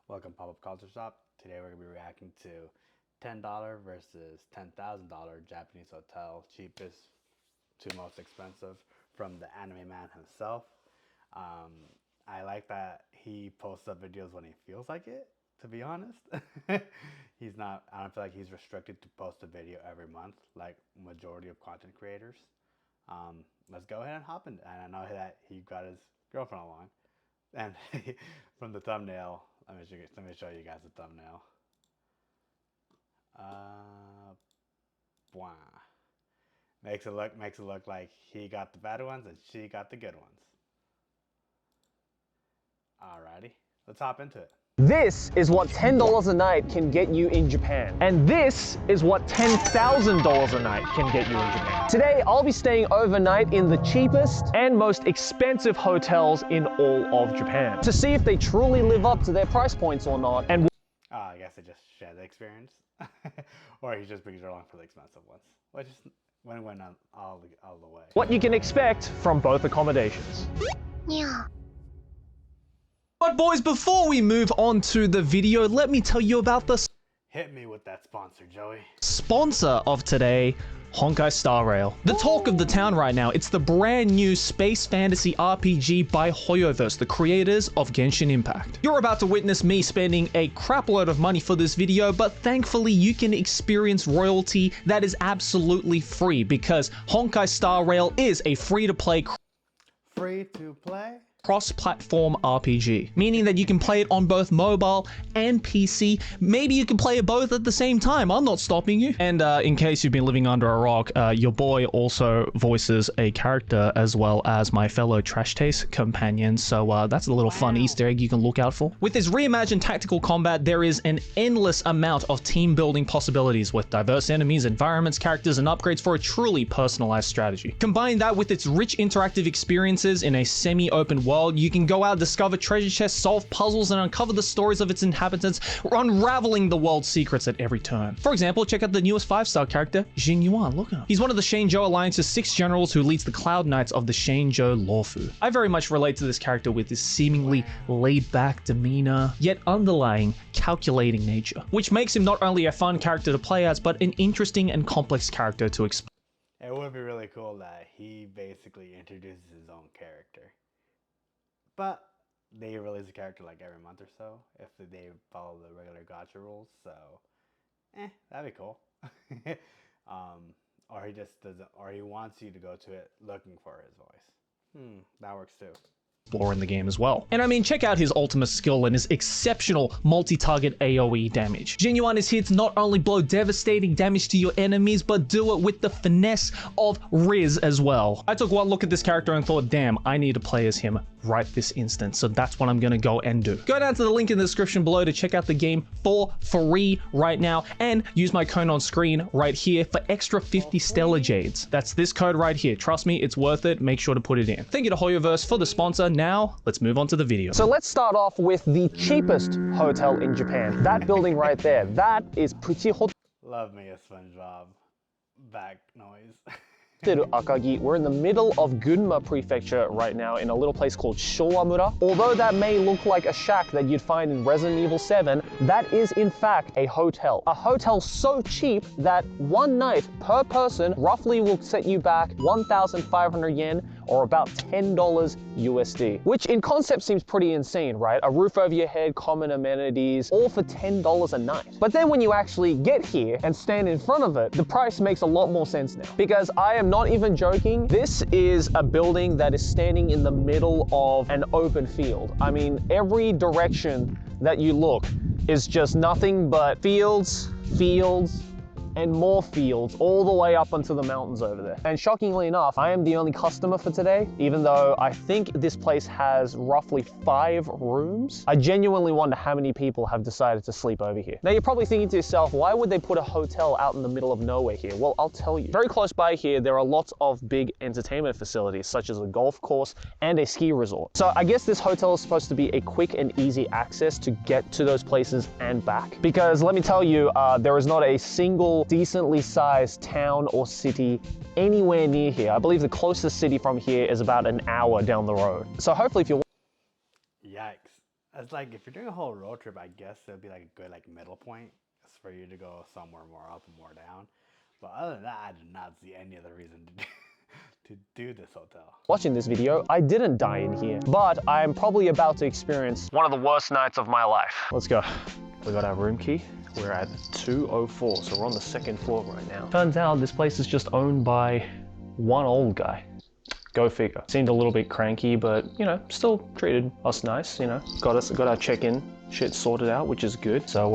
Welcome Pop-Up Culture Shop. Today we're going to be reacting to $10 versus $10,000 Japanese hotel, cheapest to most expensive from the anime man himself. I like that he posts up videos when he feels like it, to be honest. I don't feel like he's restricted to post a video every month like majority of content creators. Let's go ahead and hop in. And I know that he got his girlfriend along. And from the thumbnail, let me show you guys the thumbnail. Blah. Makes it look like he got the bad ones and she got the good ones. Alrighty, let's hop into it. This is what $10 a night can get you in Japan. And this is what $10,000 a night can get you in Japan. Today, I'll be staying overnight in the cheapest and most expensive hotels in all of Japan to see if they truly live up to their price points or not. And I guess they just share the experience. Or he just brings her along for the expensive ones. Which is win-win all the way. what you can expect from both accommodations. Yeah. But boys, before we move on to the video, let me tell you about the Hit me with that sponsor, Joey. sponsor of today, Honkai Star Rail. The talk of the town right now, it's the brand new space fantasy RPG by Hoyoverse, the creators of Genshin Impact. You're about to witness me spending a crapload of money for this video, but thankfully you can experience royalty that is absolutely free because Honkai Star Rail is a free-to-play Free to play? cross-platform RPG, meaning that you can play it on both mobile and PC. Maybe you can play it both at the same time. I'm not stopping you. And in case you've been living under a rock, your boy also voices a character as well as my fellow Trash Taste companion. So that's a little fun Easter egg you can look out for. With this reimagined tactical combat, there is an endless amount of team building possibilities with diverse enemies, environments, characters, and upgrades for a truly personalized strategy. Combine that with its rich interactive experiences in a semi-open world, you can go out, discover treasure chests, solve puzzles, and uncover the stories of its inhabitants, unraveling the world's secrets at every turn. For example, check out the newest 5-star character, Jin Yuan. Look at him. He's one of the Shenzhou Alliance's 6 generals who leads the Cloud Knights of the Shenzhou Lawfu. I very much relate to this character with his seemingly laid-back demeanor, yet underlying calculating nature, which makes him not only a fun character to play as, but an interesting and complex character to explore. It would be really cool that he basically introduces his own character. But they release a character like every month or so if they follow the regular gacha rules. So, that'd be cool. Or he just doesn't, or he wants you to go to it looking for his voice. That works too. In the game as well. And I mean, check out his ultimate skill and his exceptional multi-target AoE damage. Jin Yuan is here to not only blow devastating damage to your enemies, but do it with the finesse of Riz as well. I took one look at this character and thought, damn, I need to play as him right this instant. So that's what I'm gonna go and do. Go down to the link in the description below to check out the game for free right now, and use my code on screen right here for extra 50 Stellar Jades. That's this code right here. Trust me, it's worth it. Make sure to put it in. Thank you to Hoyoverse for the sponsor. Now, let's move on to the video. So let's start off with the cheapest hotel in Japan. That building right there, that is Petit Hotel Love me a SpongeBob back noise. Akagi. We're in the middle of Gunma Prefecture right now in a little place called Showamura. Although that may look like a shack that you'd find in Resident Evil 7, that is in fact a hotel. A hotel so cheap that one night per person roughly will set you back 1,500 yen or about $10 USD, which in concept seems pretty insane, right? A roof over your head, common amenities, all for $10 a night. But then when you actually get here and stand in front of it, the price makes a lot more sense now. Because I am not even joking, this is a building that is standing in the middle of an open field. I mean, every direction that you look is just nothing but fields, and more fields all the way up onto the mountains over there. And shockingly enough, I am the only customer for today, even though I think this place has roughly 5 rooms. I genuinely wonder how many people have decided to sleep over here. Now you're probably thinking to yourself, why would they put a hotel out in the middle of nowhere here? Well, I'll tell you. Very close by here, there are lots of big entertainment facilities, such as a golf course and a ski resort. So I guess this hotel is supposed to be a quick and easy access to get to those places and back. Because let me tell you, there is not a single decently sized town or city anywhere near here. I believe the closest city from here is about an hour down the road. So hopefully if you're... Yikes. It's like if you're doing a whole road trip, I guess it'd be like a good like middle point for you to go somewhere more up and more down. But other than that, I did not see any other reason to do this hotel. Watching this video, I didn't die in here, but I'm probably about to experience one of the worst nights of my life. Let's go. We got our room key. We're at 204, so we're on the second floor right now. Turns out this place is just owned by one old guy. Go figure. Seemed a little bit cranky, but you know, still treated us nice, you know. Got our check-in shit sorted out, which is good. So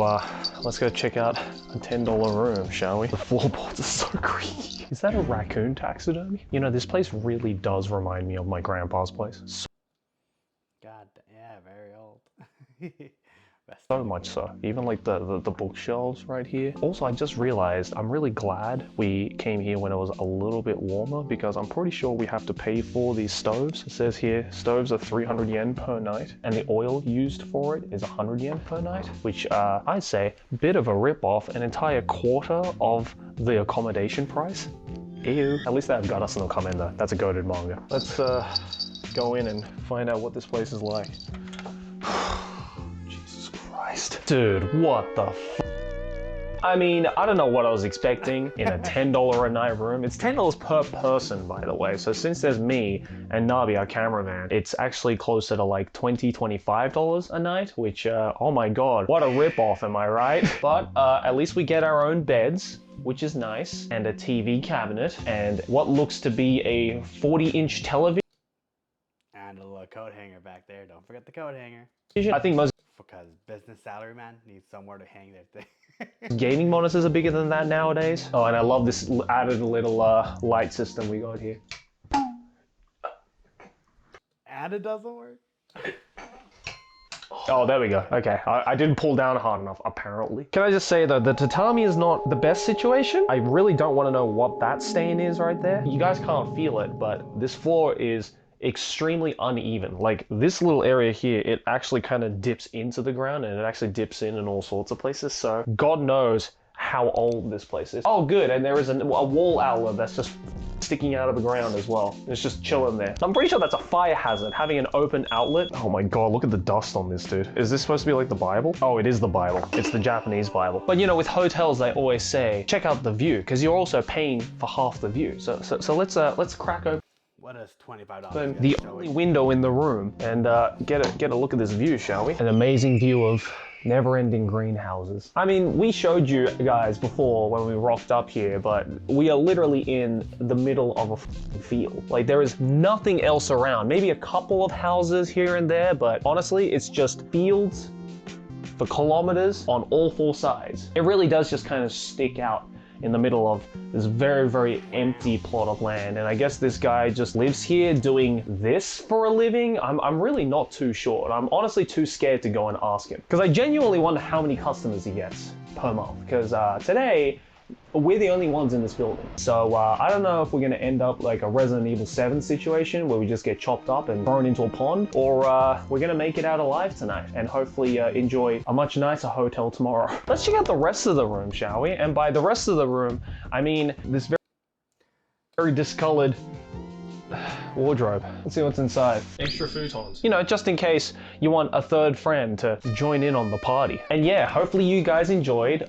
let's go check out a $10 room, shall we? The floorboards are so creepy. Is that a raccoon taxidermy? You know, this place really does remind me of my grandpa's place. God, yeah, very old. So much so. Even like the bookshelves right here. Also, I just realized I'm really glad we came here when it was a little bit warmer, because I'm pretty sure we have to pay for these stoves. It says here, stoves are 300 yen per night, and the oil used for it is 100 yen per night, which I'd say, bit of a rip-off, an entire quarter of the accommodation price. Ew. At least that got us in the comment though. That's a goated manga. Let's go in and find out what this place is like. Dude, what the f? I mean, I don't know what I was expecting in a $10 a night room. It's $10 per person, by the way. So since there's me and Nabi, our cameraman, it's actually closer to like $20, $25 a night, which, oh my God, what a ripoff, am I right? But at least we get our own beds, which is nice, and a TV cabinet, and what looks to be a 40-inch television. And a little coat hanger back there. Don't forget the coat hanger. I think most Because business salaryman needs somewhere to hang their thing. gaming monitors are bigger than that nowadays. Oh, and I love this added little light system we got here. And it doesn't work. Oh, there we go. Okay, I didn't pull down hard enough, apparently. Can I just say though, the tatami is not the best situation. I really don't want to know what that stain is right there. You guys can't feel it, but this floor is extremely uneven. Like this little area here, it actually kind of dips into the ground, and it actually dips in all sorts of places. So God knows how old this place is. Oh good, and there is a wall outlet that's just sticking out of the ground as well. It's just chilling there. I'm pretty sure that's a fire hazard, having an open outlet. Oh my God, look at the dust on this, dude. Is this supposed to be like the Bible? Oh, it is the Bible. It's the Japanese Bible. But you know, with hotels, they always say, check out the view, because you're also paying for half the view. So let's crack open What is $25? the only window in the room and get a look at this view, shall we? An amazing view of never-ending greenhouses. I mean, we showed you guys before when we rocked up here, but we are literally in the middle of a field. Like there is nothing else around. Maybe a couple of houses here and there, but honestly, it's just fields for kilometers on all four sides. It really does just kind of stick out in the middle of this very, very empty plot of land. And I guess this guy just lives here doing this for a living. I'm really not too sure. And I'm honestly too scared to go and ask him, because I genuinely wonder how many customers he gets per month. Because today, we're the only ones in this building. So I don't know if we're gonna end up like a Resident Evil 7 situation where we just get chopped up and thrown into a pond, or we're gonna make it out alive tonight and hopefully enjoy a much nicer hotel tomorrow. Let's check out the rest of the room, shall we? And by the rest of the room, I mean this very discolored wardrobe. Let's see what's inside. Extra futons. You know, just in case you want a third friend to join in on the party. And yeah, hopefully you guys enjoyed.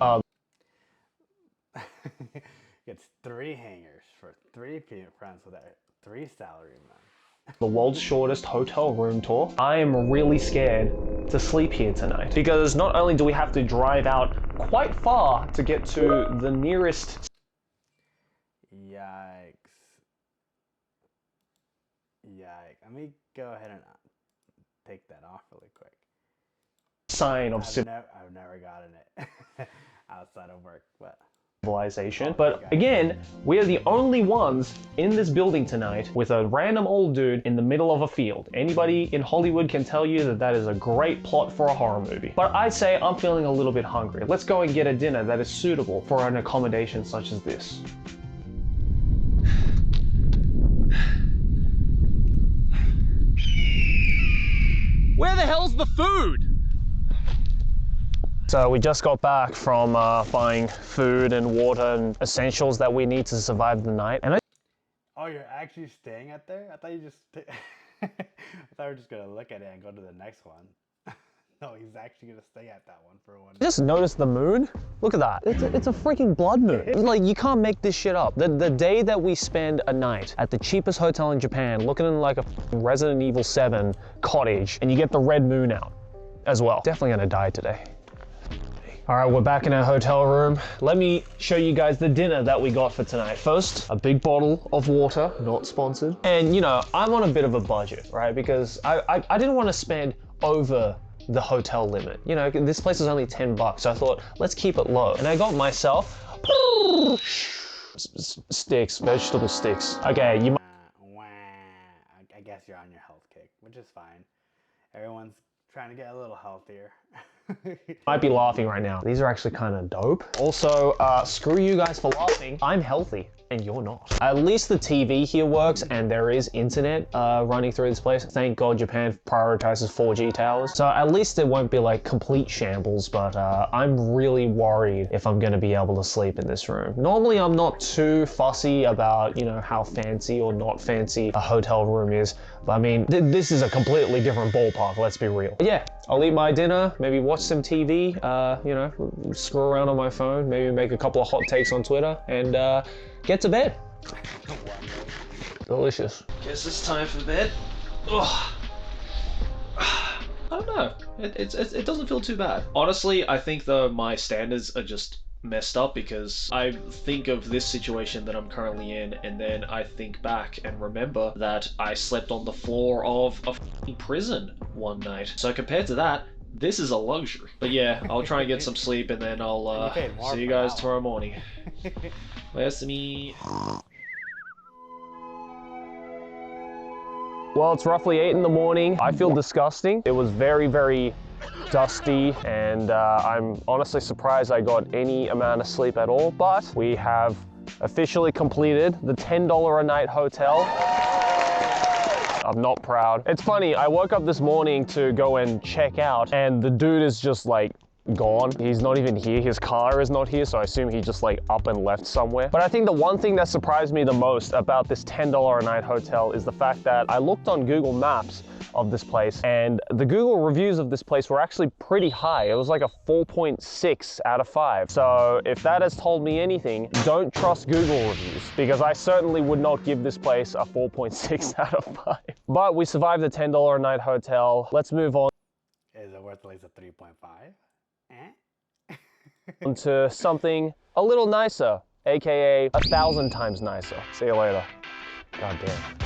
It's 3 hangers for 3 friends with 3 salarymen. The world's shortest hotel room tour. I am really scared to sleep here tonight, because not only do we have to drive out quite far to get to the nearest Yikes. Let me go ahead and take that off really quick. sign of I've never gotten it outside of work, but civilization. But again, we are the only ones in this building tonight with a random old dude in the middle of a field. Anybody in Hollywood can tell you that that is a great plot for a horror movie. But I'd say I'm feeling a little bit hungry. Let's go and get a dinner that is suitable for an accommodation such as this. Where the hell's the food? So we just got back from buying food and water and essentials that we need to survive the night. And oh, you're actually staying at there? I thought you just I thought we were just gonna look at it and go to the next one. No, he's actually gonna stay at that one for one. Just notice the moon. Look at that. It's a freaking blood moon. It's like, you can't make this shit up. The day that we spend a night at the cheapest hotel in Japan, looking in like a Resident Evil 7 cottage, and you get the red moon out as well. Definitely gonna die today. All right, we're back in our hotel room. Let me show you guys the dinner that we got for tonight. First, a big bottle of water, not sponsored. And you know, I'm on a bit of a budget, right? Because I didn't want to spend over the hotel limit. You know, this place is only 10 bucks, so I thought, let's keep it low. And I got myself sticks, vegetable sticks. Okay, you might. I guess you're on your health kick, which is fine. Everyone's trying to get a little healthier. Might be laughing right now. These are actually kind of dope. Also, screw you guys for laughing. I'm healthy and you're not. At least the TV here works and there is internet running through this place. Thank God Japan prioritizes 4G towers. So at least it won't be like complete shambles, but I'm really worried if I'm gonna be able to sleep in this room. Normally I'm not too fussy about, you know, how fancy or not fancy a hotel room is. But I mean, this is a completely different ballpark, let's be real. But yeah, I'll eat my dinner, maybe watch some TV, you know, screw around on my phone, maybe make a couple of hot takes on Twitter, and get to bed. Delicious. Guess it's time for bed. Ugh. I don't know. It doesn't feel too bad. Honestly, I think though my standards are just messed up because I think of this situation that I'm currently in and then I think back and remember that I slept on the floor of a f***ing prison one night. So compared to that, this is a luxury. But yeah, I'll try and get some sleep and then I'll see you guys tomorrow morning. Where's me? Well, it's roughly 8 in the morning. I feel disgusting. It was very, very dusty, and I'm honestly surprised I got any amount of sleep at all, but we have officially completed the $10 a night hotel. I'm not proud. It's funny, I woke up this morning to go and check out, and the dude is just like gone. He's not even here. His car is not here, so I assume he just like up and left somewhere. But I think the one thing that surprised me the most about this $10 a night hotel is the fact that I looked on Google Maps of this place and the Google reviews of this place were actually pretty high. It was like a 4.6 out of 5. So if that has told me anything, don't trust Google reviews, because I certainly would not give this place a 4.6 out of 5. But we survived the $10 a night hotel. Let's move on. Is it worth at least a 3.5? To something a little nicer, aka 1,000 times nicer. See you later. God damn.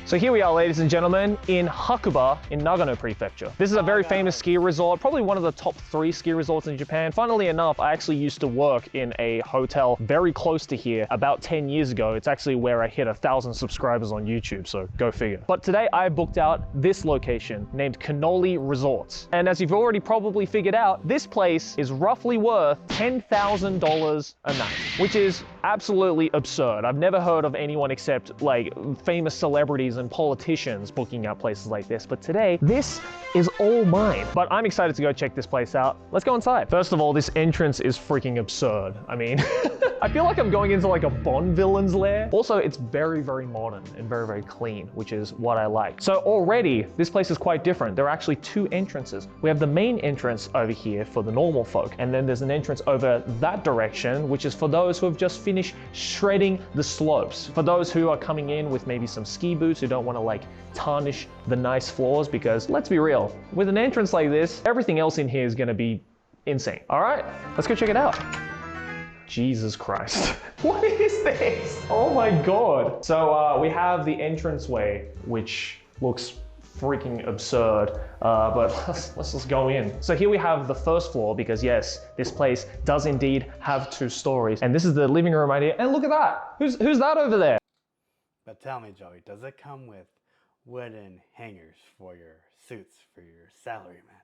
So here we are, ladies and gentlemen, in Hakuba in Nagano Prefecture. This is a very famous ski resort, probably one of the top 3 ski resorts in Japan. Funnily enough, I actually used to work in a hotel very close to here about 10 years ago. It's actually where I hit 1,000 subscribers on YouTube, so go figure. But today I booked out this location named Cannoli Resorts. And as you've already probably figured out, this place is roughly worth $10,000 a night, which is absolutely absurd. I've never heard of anyone except like famous celebrities and politicians booking out places like this, but today this is all mine. But I'm excited to go check this place out. Let's go inside. First of all, this entrance is freaking absurd. I mean, I feel like I'm going into like a Bond villain's lair. Also, it's very, very modern and very, very clean, which is what I like. So already this place is quite different. There are actually 2 entrances. We have the main entrance over here for the normal folk, and then there's an entrance over that direction, which is for those who have just finished shredding the slopes. For those who are coming in with maybe some ski boots, who don't want to like tarnish the nice floors, because let's be real, with an entrance like this, everything else in here is going to be insane. All right, let's go check it out. Jesus Christ. What is this? Oh my God. So we have the entranceway, which looks freaking absurd, but let's just go in. So here we have the first floor, because yes, this place does indeed have 2 stories. And this is the living room right here. And look at that. Who's that over there? But tell me, Joey, does it come with wooden hangers for your suits, for your salaryman?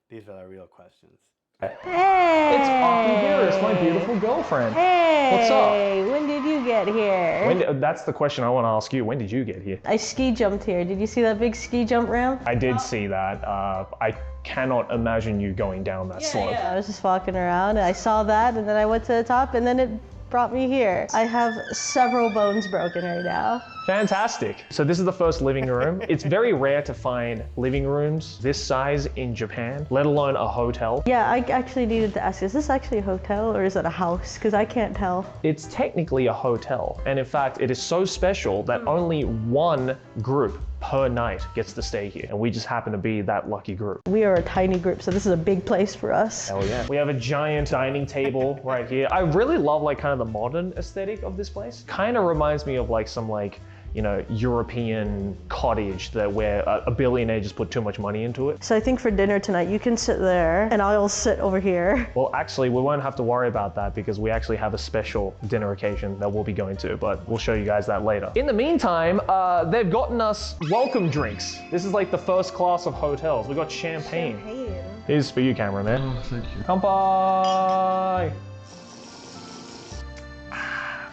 These are the real questions. Hey! It's Aki here. It's my beautiful girlfriend. Hey! What's up? When did you get here? That's the question I want to ask you. When did you get here? I ski jumped here. Did you see that big ski jump ramp? I did see that. I cannot imagine you going down that slope. Yeah, I was just walking around and I saw that, and then I went to the top, and then it brought me here. I have several bones broken right now. Fantastic. So this is the first living room. It's very rare to find living rooms this size in Japan, let alone a hotel. Yeah, I actually needed to ask, is this actually a hotel or is it a house? Because I can't tell. It's technically a hotel. And in fact, it is so special that only one group per night gets to stay here. And we just happen to be that lucky group. We are a tiny group, so this is a big place for us. Hell yeah. We have a giant dining table right here. I really love like kind of the modern aesthetic of this place. Kind of reminds me of like some like, you know, European cottage that where a billionaire just put too much money into it. So I think for dinner tonight, you can sit there and I'll sit over here. Well, actually, we won't have to worry about that because we actually have a special dinner occasion that we'll be going to, but we'll show you guys that later. In the meantime, they've gotten us welcome drinks. This is like the first class of hotels. We got champagne. Here's for you, cameraman. Oh, thank you. Kanpai!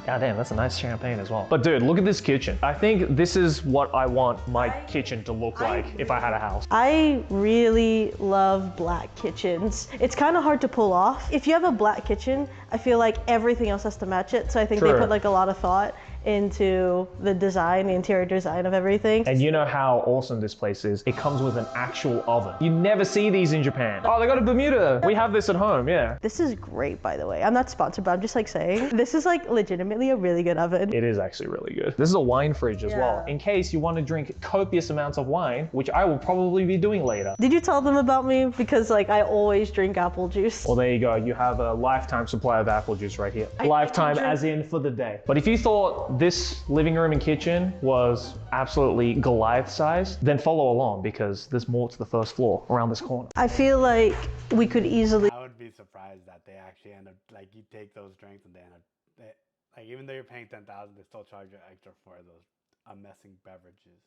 God damn, that's a nice champagne as well. But dude, look at this kitchen. I think this is what I want my kitchen to look like if I had a house. I really love black kitchens. It's kind of hard to pull off. If you have a black kitchen, I feel like everything else has to match it. So I think they put like a lot of thought into the design, the interior design of everything. And you know how awesome this place is. It comes with an actual oven. You never see these in Japan. Oh, they got a Bermuda. We have this at home, yeah. This is great, by the way. I'm not sponsored, but I'm just like saying, this is like legitimately a really good oven. It is actually really good. This is a wine fridge as well, in case you want to drink copious amounts of wine, which I will probably be doing later. Did you tell them about me? Because like I always drink apple juice. Well, there you go. You have a lifetime supply of apple juice right here. Lifetime as in for the day. But if you thought this living room and kitchen was absolutely Goliath size, then follow along because there's more to the first floor around this corner. I feel like we could easily... I would be surprised that they actually end up, like you take those drinks and they end up, like even though you're paying 10,000, they still charge you extra for those amazing beverages.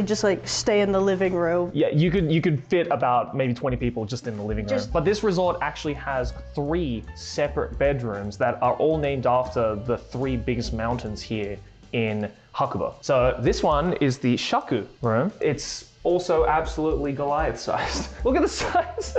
just like stay in the living room. Yeah, you could fit about maybe 20 people just in the living room. But this resort actually has 3 separate bedrooms that are all named after the 3 biggest mountains here in Hakuba. So this one is the Shaku room. It's also absolutely Goliath sized. Look at the size.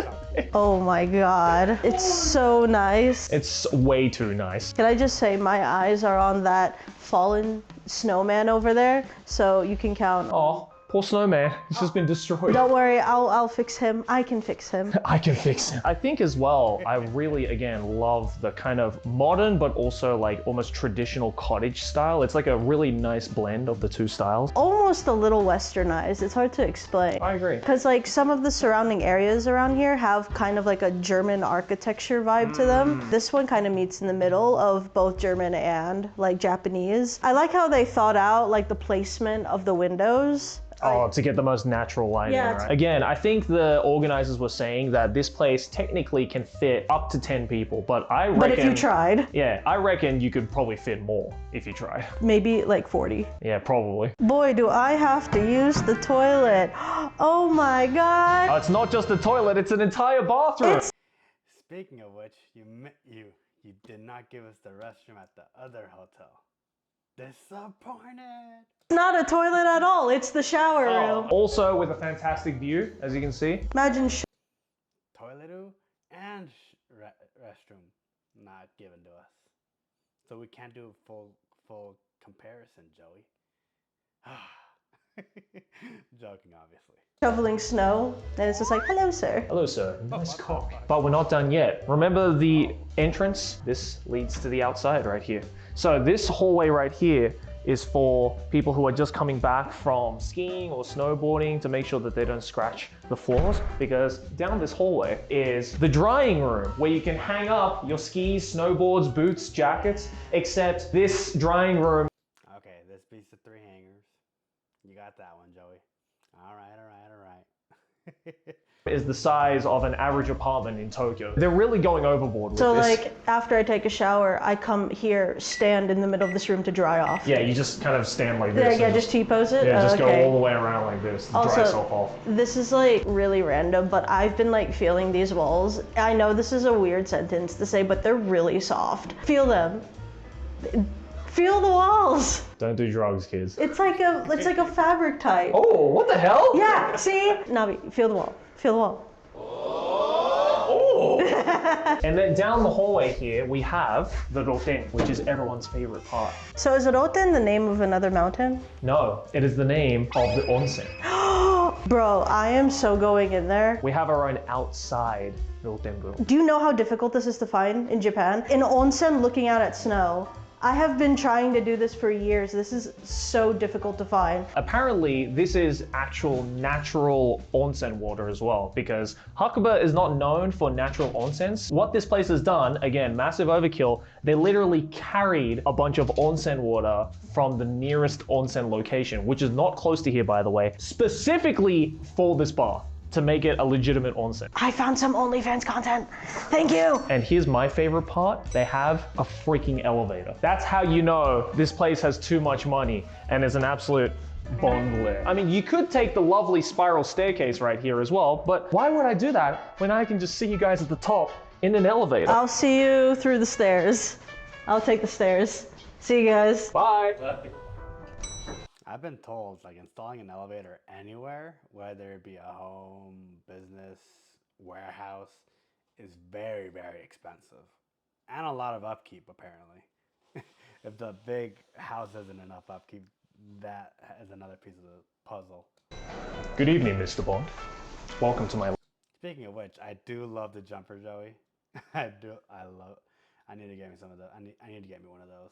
Oh my god, it's so nice. It's way too nice. Can I just say my eyes are on that fallen snowman over there, so you can count. Oh, poor snowman. He's just been destroyed. Don't worry, I'll fix him. I can fix him. I can fix him. I think as well, I really, again, love the kind of modern, but also like almost traditional cottage style. It's like a really nice blend of the 2 styles. Almost a little westernized. It's hard to explain. I agree. Because like some of the surrounding areas around here have kind of like a German architecture vibe to them. This one kind of meets in the middle of both German and like Japanese. I like how they thought out like the placement of the windows. Oh, to get the most natural lighting, right? Again, I think the organizers were saying that this place technically can fit up to 10 people, but I reckon... But if you tried... Yeah, I reckon you could probably fit more if you tried. Maybe like 40. Yeah, probably. Boy, do I have to use the toilet. Oh my god. It's not just a toilet, it's an entire bathroom. Speaking of which, you did not give us the restroom at the other hotel. Disappointed. Not a toilet at all. It's the shower room. Also with a fantastic view, as you can see. Imagine Toilet and restroom not given to us, so we can't do a full comparison, Joey. Joking, obviously. shoveling snow, and it's just like, hello, sir. Hello, sir. Nice cock. But we're not done yet. Remember the entrance? This leads to the outside right here. So this hallway right here is for people who are just coming back from skiing or snowboarding to make sure that they don't scratch the floors, because down this hallway is the drying room where you can hang up your skis, snowboards, boots, jackets, except this drying room. Okay, this beats the 3 hangers. You got that one, Joey. All right. Is the size of an average apartment in Tokyo. They're really going overboard with this. So like after I take a shower, I come here, stand in the middle of this room to dry off. Yeah, you just kind of stand like this. Yeah, just T-pose it? Yeah, just okay. go all the way around like this, dry yourself off. This is like really random, but I've been like feeling these walls. I know this is a weird sentence to say, but they're really soft. Feel them. Feel the walls. Don't do drugs, kids. It's like a fabric type. Oh, what the hell? Yeah, see? Navi, feel the wall. Feel the wall. Oh! And then down the hallway here, we have the roten, which is everyone's favorite part. So is Roten the name of another mountain? No, it is the name of the onsen. Bro, I am so going in there. We have our own outside roten room. Do you know how difficult this is to find in Japan? In onsen, looking out at snow. I have been trying to do this for years. This is so difficult to find. Apparently, this is actual natural onsen water as well, because Hakuba is not known for natural onsens. What this place has done, again, massive overkill, they literally carried a bunch of onsen water from the nearest onsen location, which is not close to here, by the way, specifically for this bath, to make it a legitimate onsen. I found some OnlyFans content. Thank you. And here's my favorite part. They have a freaking elevator. That's how you know this place has too much money and is an absolute bungalow. I mean, you could take the lovely spiral staircase right here as well, but why would I do that when I can just see you guys at the top in an elevator? I'll see you through the stairs. I'll take the stairs. See you guys. Bye. I've been told like installing an elevator anywhere, whether it be a home, business, warehouse, is very, very expensive. And a lot of upkeep apparently. If the big house isn't enough upkeep, that is another piece of the puzzle. Good evening, Mr. Bond. Welcome to my... Speaking of which, I do love the jumper, Joey. I need to get me some of those. I need to get me one of those.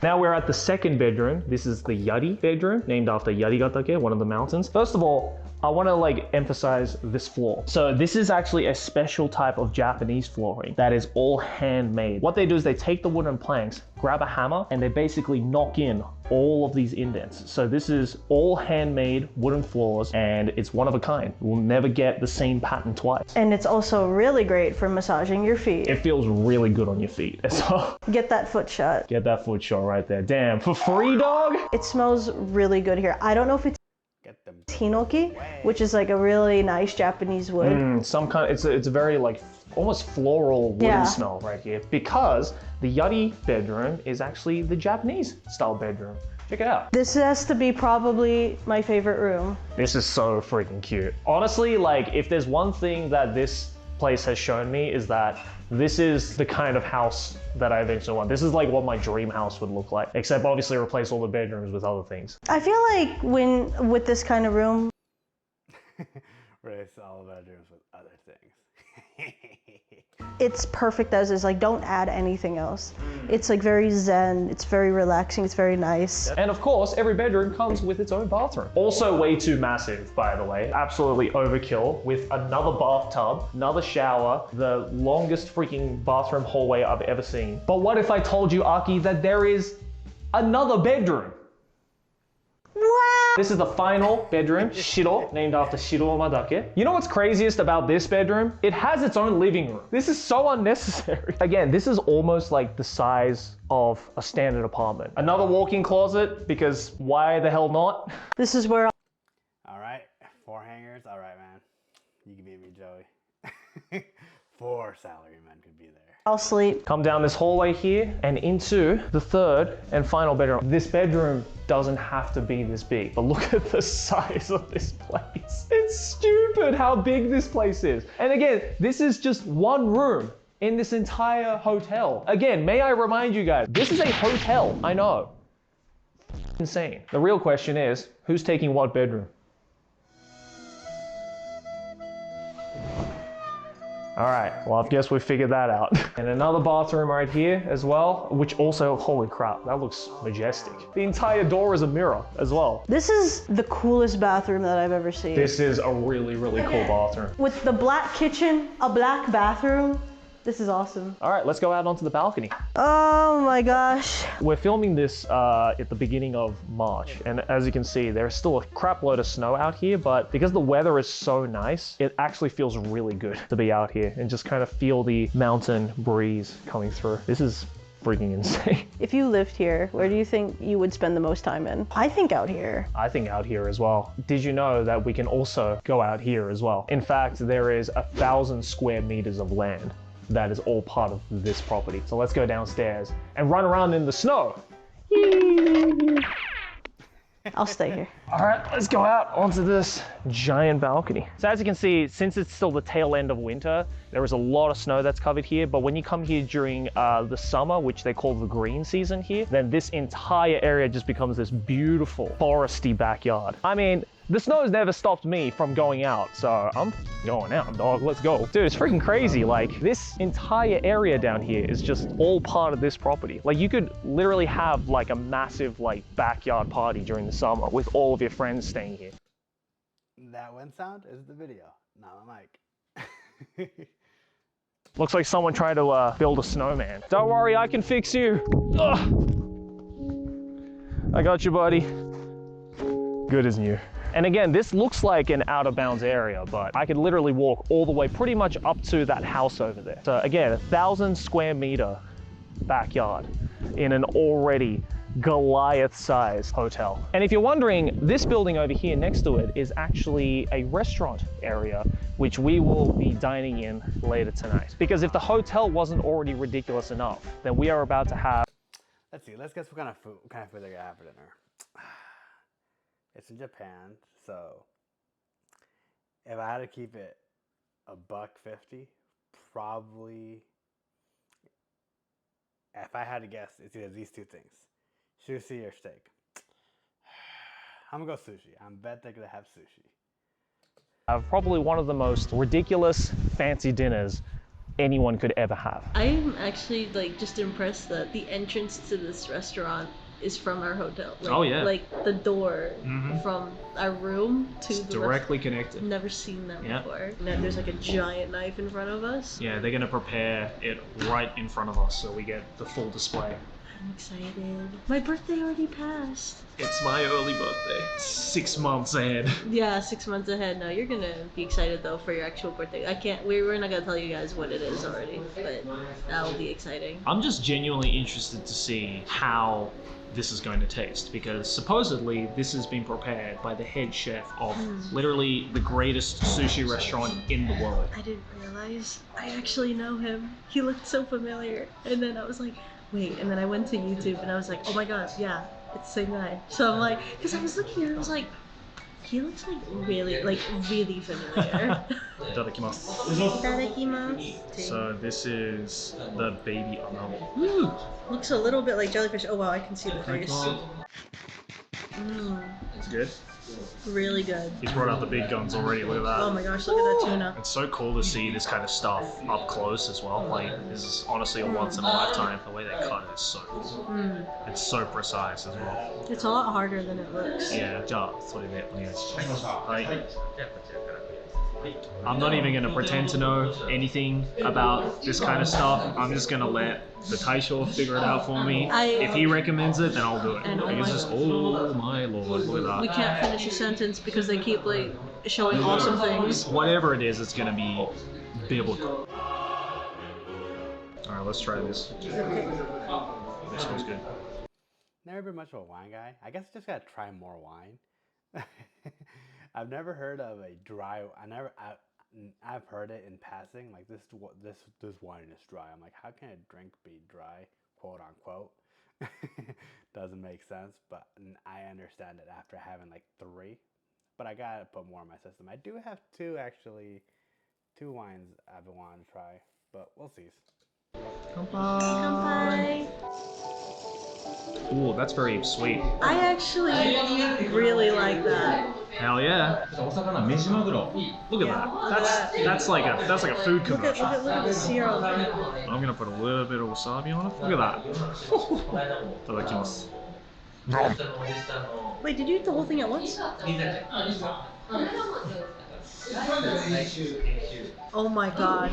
Now we're at the second bedroom. This is the Yari bedroom, named after Yarigatake, one of the mountains. First of all, I want to emphasize this floor. So this is actually a special type of Japanese flooring that is all handmade. What they do is they take the wooden planks, grab a hammer, and they basically knock in all of these indents. So this is all handmade wooden floors, and it's one of a kind. We'll never get the same pattern twice. And it's also really great for massaging your feet. It feels really good on your feet. So Get that foot shot. get that foot shot right there. Damn, for free, dog? It smells really good here. I don't know if it's Get them. hinoki, which is like a really nice Japanese wood. Some kind, it's a very almost floral wooden Yeah. smell right here, because the Yari bedroom is actually the Japanese style bedroom. Check it out. This has to be probably my favorite room. This is so freaking cute. Honestly, if there's one thing that this place has shown me is that this is the kind of house that I eventually want. This is what my dream house would look like, except obviously replace all the bedrooms with other things. I feel like with this kind of room, Replace all bedrooms with other things. it's perfect as is. Don't add anything else. It's very zen, it's very relaxing, it's very nice. And of course, every bedroom comes with its own bathroom. Also way too massive, by the way. Absolutely overkill, with another bathtub, another shower, the longest freaking bathroom hallway I've ever seen. But what if I told you, Aki, that there is another bedroom? Wow! This is the final bedroom, Shiro, named after Shiro Madake. You know what's craziest about this bedroom? It has its own living room. This is so unnecessary. Again, this is almost the size of a standard apartment. Another walk-in closet, because why the hell not? This is where All right, 4 hangers. All right, man. You can beat me, Joey. 4 salarymen could be there. I'll sleep. Come down this hallway here and into the third and final bedroom. This bedroom doesn't have to be this big, but look at the size of this place. It's stupid how big this place is. And again, this is just one room in this entire hotel. Again, may I remind you guys, this is a hotel, I know. Insane. The real question is, who's taking what bedroom? All right, well, I guess we figured that out. And another bathroom right here as well, which also, holy crap, that looks majestic. The entire door is a mirror as well. This is the coolest bathroom that I've ever seen. This is a really, really cool bathroom. With the black kitchen, a black bathroom, this is awesome. All right, let's go out onto the balcony. Oh my gosh. We're filming this at the beginning of March, and as you can see, there's still a crap load of snow out here, but because the weather is so nice, it actually feels really good to be out here and just kind of feel the mountain breeze coming through. This is freaking insane. If you lived here, where do you think you would spend the most time in? I think out here. I think out here as well. Did you know that we can also go out here as well? In fact, there is 1,000 square meters of land that is all part of this property. So let's go downstairs and run around in the snow. I'll stay here. All right, let's go out onto this giant balcony. So as you can see, since it's still the tail end of winter, there is a lot of snow that's covered here. But when you come here during the summer, which they call the green season here, then this entire area just becomes this beautiful foresty backyard. I mean, the snow's never stopped me from going out, so I'm going out, dog. Let's go. Dude, it's freaking crazy. Like, this entire area down here is just all part of this property. Like, you could literally have like a massive like backyard party during the summer with all of your friends staying here. That wind sound is the video, not my mic. Looks like someone tried to build a snowman. Don't worry, I can fix you. Ugh. I got you, buddy. Good as new. And again, this looks like an out of bounds area, but I could literally walk all the way pretty much up to that house over there. So again, 1,000 square meter backyard in an already Goliath-sized hotel. And if you're wondering, this building over here next to it is actually a restaurant area, which we will be dining in later tonight. Because if the hotel wasn't already ridiculous enough, then we are about to have... Let's see, let's guess what kind of food they're gonna have for dinner. It's in Japan, so if I had to keep it $1.50, probably, if I had to guess, it's either these two things, sushi or steak. I'm gonna go sushi. I bet they're gonna have sushi. Probably one of the most ridiculous fancy dinners anyone could ever have. I'm actually like just impressed that the entrance to this restaurant is from our hotel. Like, Oh, yeah. Like the door from our room to It's the directly connected. Never seen that Yeah. before. And then there's like a giant knife in front of us. Yeah, they're gonna prepare it right in front of us so we get the full display. I'm excited. My birthday already passed. It's my early birthday. 6 months ahead. Yeah, 6 months ahead. No, you're gonna be excited though for your actual birthday. I can't. We're not gonna tell you guys what it is already, but that will be exciting. I'm just genuinely interested to see how this is going to taste, because supposedly this has been prepared by the head chef of literally the greatest sushi restaurant in the world. I didn't realize I actually know him. He looked so familiar, and then I was like, wait. And then I went to YouTube and I was like, oh my god, yeah, it's the same guy. So I'm like, because I was looking and I was like, he looks like really familiar. Itadakimasu. Itadakimasu. So this is the baby anami. Ooh, looks a little bit like jellyfish. Oh wow, I can see the face. It's good. Really good. He's brought out the big guns already, look at that. Oh my gosh, look at that tuna. It's so cool to see this kind of stuff up close as well. Like, this is honestly a once in a lifetime. The way they cut it is so cool. It's so precise as well. It's a lot harder than it looks. Yeah, じゃあそれでお願いします。はい。I'm not even going to pretend to know anything about this kind of stuff. I'm just going to let the Taisho figure it out for me. If he recommends it, then I'll do it. And Like, it's just, oh my lord, look at We that. can't finish a sentence because they keep like showing awesome things. Whatever it is, it's going to be biblical. Alright, let's try this. This smells good. Never been much of a wine guy. I guess I just gotta try more wine. I've never heard of a dry. I've heard it in passing. Like this wine is dry. I'm like, how can a drink be dry, quote unquote? Doesn't make sense, but I understand it after having like 3. But I gotta put more in my system. I do have 2 wines I've been wanting to try, but we'll see. Kanpai. Ooh, that's very sweet. I actually really like that. Hell yeah. Look at that. That's like a food Look commercial. at the syrup. I'm gonna put a little bit of wasabi on it. Look at that. Itadakimasu. Wait, did you eat the whole thing at once? Oh my god.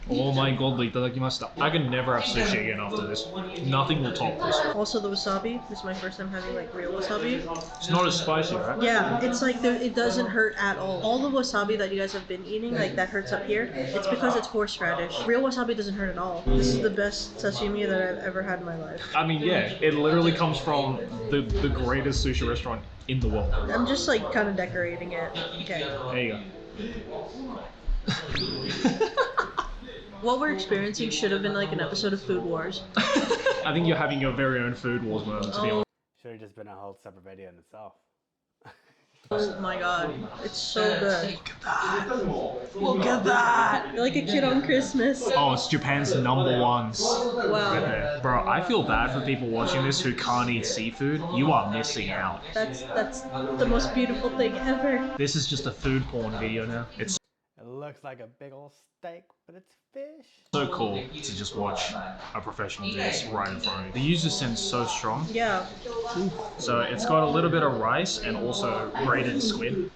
Oh my god, itadakimashita. I can never have sushi again after this. Nothing will top this. Also the wasabi. This is my first time having like real wasabi. It's not as spicy, right? Yeah, it's like it doesn't hurt at all. All the wasabi that you guys have been eating, like that hurts up here, it's because it's horseradish. Real wasabi doesn't hurt at all. This is the best sashimi that I've ever had in my life. I mean, yeah, it literally comes from the greatest sushi restaurant in the world. I'm just like kind of decorating it. Okay. There you go. What we're experiencing should have been like an episode of Food Wars. I think you're having your very own food wars moment, to be honest. Should have just been a whole separate video in itself. Oh my god, it's so good. Look at that! You're like a kid on Christmas. Oh, it's Japan's #1. Wow. Bro, I feel bad for people watching this who can't eat seafood. You are missing out. That's the most beautiful thing ever. This is just a food porn video now. It's It looks like a big old steak, but it's fish. so cool to just watch a professional do this right in front of you. The user sense so strong. Yeah. So it's got a little bit of rice and also grated squid.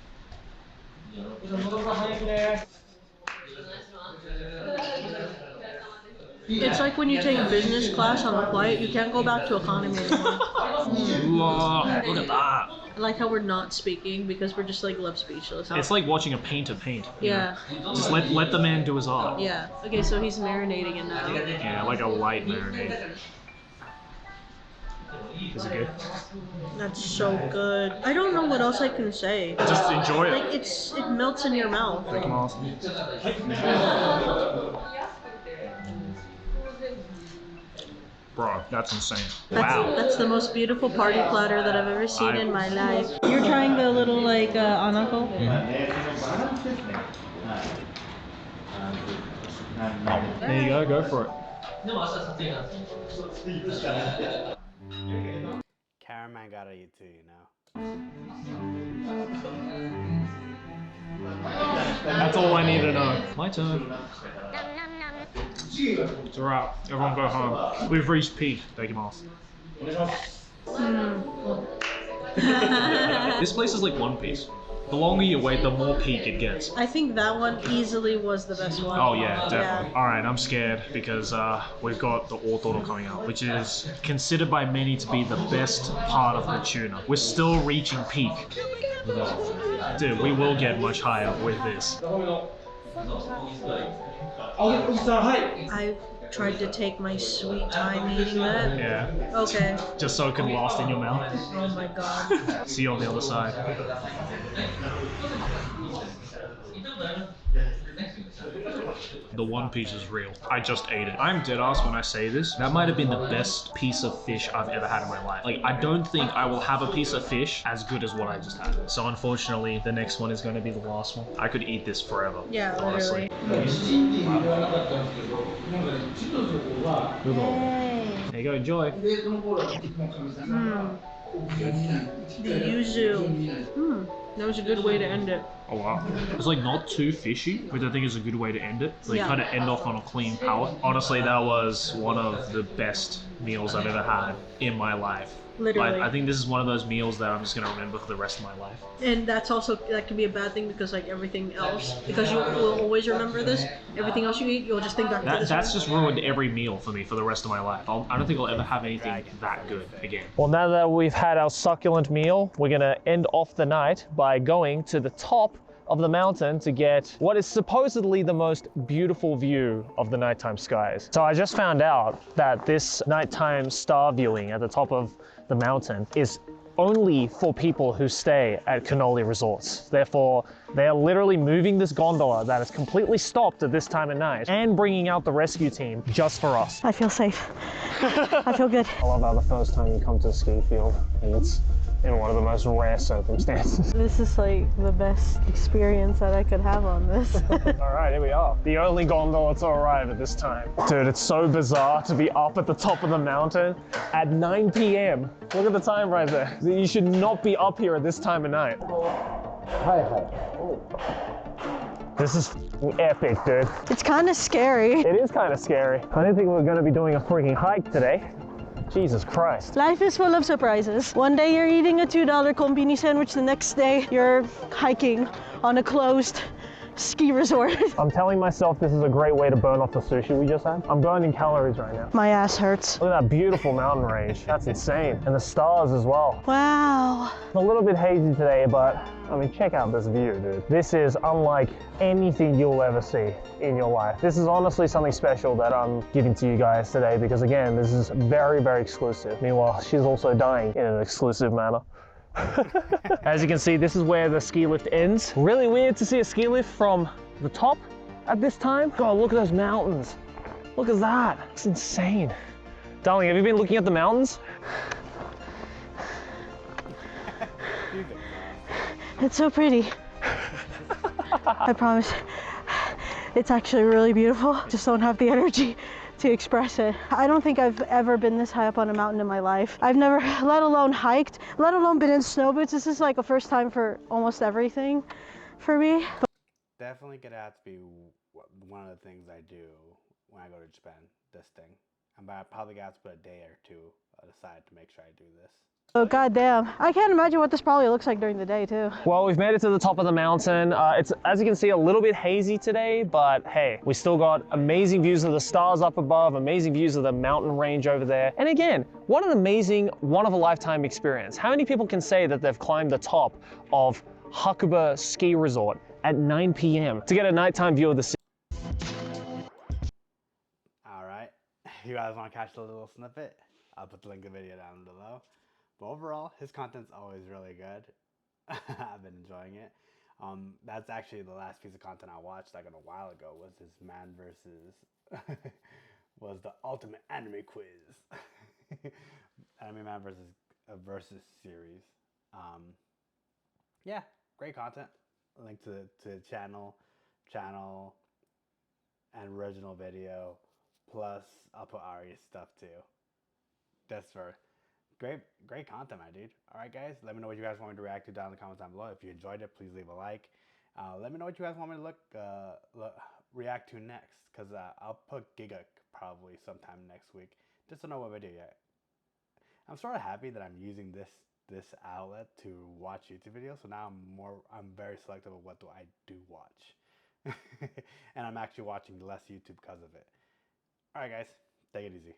It's like when you take business class on a flight, you can't go back to economy anymore. Look at that. I like how we're not speaking because we're just like left speechless. It's like watching a painter paint. You Yeah. know? Just let the man do his art. Yeah. Okay, so he's marinating it now. Yeah, like a light marinade. Is it good? That's so good. I don't know what else I can say. Just enjoy Like it. it melts in your mouth. Bro, that's insane. Wow. That's the most beautiful party platter that I've ever seen in my life. You're trying the little like anako? There you go for it. Cameraman gotta eat too, you know. That's all I need to know. My turn. It's alright. Everyone go home. We've reached peak. Thank you, Miles. This place is like One Piece. The longer you wait, the more peak it gets. I think that one easily was the best one. Oh yeah, definitely. Alright, I'm scared because we've got the Orthodox coming out, which is considered by many to be the best part of the tuna. We're still reaching peak. Dude, we will get much higher with this. I tried to take my sweet time eating that. Yeah. Okay. Just so it can last in your mouth. Oh my god. See you on the other side. The One Piece is real. I just ate it. I'm dead ass when I say this. That might have been the best piece of fish I've ever had in my life. Like, I don't think I will have a piece of fish as good as what I just had. So unfortunately, the next one is going to be the last one. I could eat this forever. Yeah, honestly. literally. There you go, enjoy. The yuzu. That was a good way to end it. Oh wow. It's like not too fishy, which I think is a good way to end it. Like Yeah. kind of end off on a clean palate. Honestly, that was one of the best meals I've ever had in my life. Literally. Like, I think this is one of those meals that I'm just gonna remember for the rest of my life. And that can be a bad thing because like everything else, because you will always remember this. Everything else you eat, you'll just think back to this That's one. just ruined every meal for me for the rest of my life. I don't think I'll ever have anything that good again. Well, now that we've had our succulent meal, we're gonna end off the night by going to the top of the mountain to get what is supposedly the most beautiful view of the nighttime skies. So I just found out that this nighttime star viewing at the top of the mountain is only for people who stay at cannoli resorts. Therefore, they are literally moving this gondola that is completely stopped at this time of night and bringing out the rescue team just for us. I feel safe. I feel good. I love how the first time you come to the ski field and it's in one of the most rare circumstances. This is like the best experience that I could have on this. All right, here we are. The only gondola to arrive at this time. Dude, it's so bizarre to be up at the top of the mountain at 9 p.m. Look at the time right there. You should not be up here at this time of night. This is epic, dude. It's kind of scary. It is kind of scary. I didn't think we were going to be doing a freaking hike today. Jesus Christ. Life is full of surprises. One day you're eating a $2 kombini sandwich, the next day you're hiking on a closed ski resort. I'm telling myself this is a great way to burn off the sushi we just had. I'm burning calories right now. My ass hurts. Look at that beautiful mountain range. That's insane. And the stars as well. Wow. It's a little bit hazy today, but I mean, check out this view, dude. This is unlike anything you'll ever see in your life. This is honestly something special that I'm giving to you guys today because again, this is very, very exclusive. Meanwhile, she's also dying in an exclusive manner. As you can see, this is where the ski lift ends. Really weird to see a ski lift from the top at this time. God, look at those mountains. Look at that. It's insane. Darling, have you been looking at the mountains? He's exhausted. It's so pretty. I promise. It's actually really beautiful. Just don't have the energy to express it. I don't think I've ever been this high up on a mountain in my life. I've never, let alone hiked, let alone been in snow boots. This is like a first time for almost everything for me. Definitely gonna have to be one of the things I do when I go to Japan. This thing. I'm probably gonna have to put a day or two aside to make sure I do this. Oh goddamn! I can't imagine what this probably looks like during the day too. Well, we've made it to the top of the mountain. It's, as you can see, a little bit hazy today, but hey, we still got amazing views of the stars up above, amazing views of the mountain range over there. And again, what an amazing, one-of-a-lifetime experience. How many people can say that they've climbed the top of Hakuba Ski Resort at 9 p.m. to get a nighttime view of the city? All right, you guys want to catch a little snippet? I'll put the link in the video down below. But overall, his content's always really good. I've been enjoying it. That's actually the last piece of content I watched like a while ago was his man versus was the ultimate anime quiz. Anime man versus series. Yeah, great content. Link to the channel and original video. Plus I'll put Ari's stuff too. That's for great content, my dude. All right, guys, let me know what you guys want me to react to down in the comments down below. If you enjoyed it, please leave a like. Let me know what you guys want me to react to next, because I'll put Giga probably sometime next week, just to know what video yet. I'm sort of happy that I'm using this outlet to watch YouTube videos, so now I'm very selective of what I do watch. And I'm actually watching less YouTube because of it. All right, guys, take it easy.